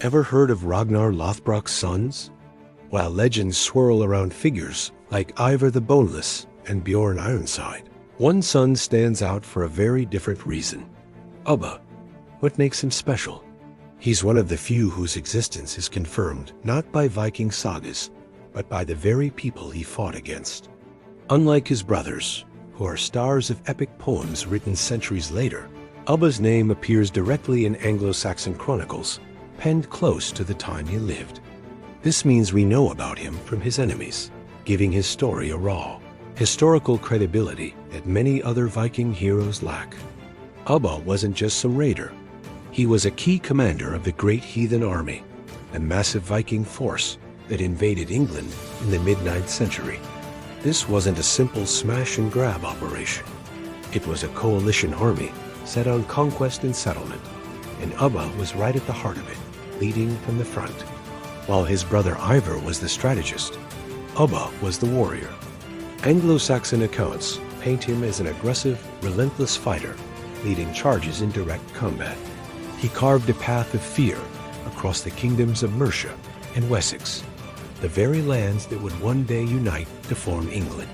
Ever heard of Ragnar Lothbrok's sons? While legends swirl around figures like Ivar the Boneless and Bjorn Ironside, one son stands out for a very different reason. Ubba. What makes him special? He's one of the few whose existence is confirmed not by Viking sagas, but by the very people he fought against. Unlike his brothers, who are stars of epic poems written centuries later, Ubba's name appears directly in Anglo-Saxon chronicles, penned close to the time he lived. This means we know about him from his enemies, giving his story a raw, historical credibility that many other Viking heroes lack. Ubba wasn't just some raider. He was a key commander of the Great Heathen Army, a massive Viking force that invaded England in the mid-9th century. This wasn't a simple smash-and-grab operation. It was a coalition army set on conquest and settlement, and Ubba was right at the heart of it, leading from the front. While his brother Ivar was the strategist, Ubba was the warrior. Anglo-Saxon accounts paint him as an aggressive, relentless fighter, leading charges in direct combat. He carved a path of fear across the kingdoms of Mercia and Wessex, the very lands that would one day unite to form England.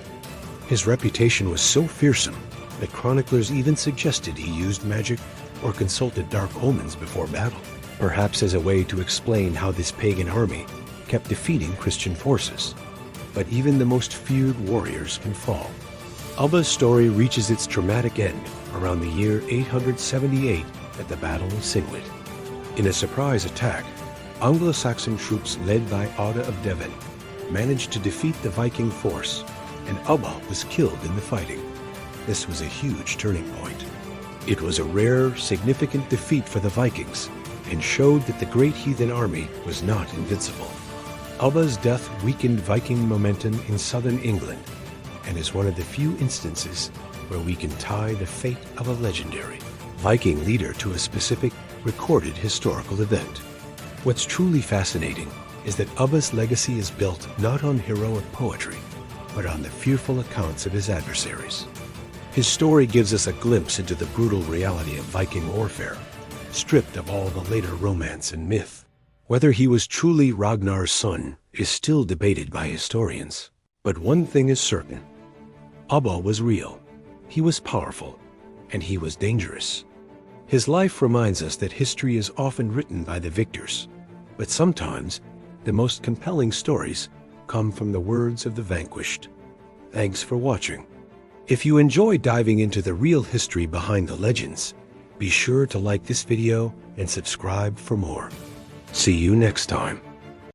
His reputation was so fearsome that chroniclers even suggested he used magic or consulted dark omens before battle, perhaps as a way to explain how this pagan army kept defeating Christian forces. But even the most feared warriors can fall. Ubba's story reaches its dramatic end around the year 878 at the Battle of Sigwit. In a surprise attack, Anglo-Saxon troops led by Oda of Devon managed to defeat the Viking force, and Ubba was killed in the fighting. This was a huge turning point. It was a rare, significant defeat for the Vikings and showed that the Great Heathen Army was not invincible. Ubba's death weakened Viking momentum in southern England and is one of the few instances where we can tie the fate of a legendary Viking leader to a specific, recorded historical event. What's truly fascinating is that Ubba's legacy is built not on heroic poetry, but on the fearful accounts of his adversaries. His story gives us a glimpse into the brutal reality of Viking warfare, stripped of all the later romance and myth. Whether he was truly Ragnar's son is still debated by historians. But one thing is certain: Ubba was real, he was powerful, and he was dangerous. His life reminds us that history is often written by the victors, but sometimes the most compelling stories come from the words of the vanquished. Thanks for watching. If you enjoy diving into the real history behind the legends, be sure to like this video and subscribe for more. See you next time.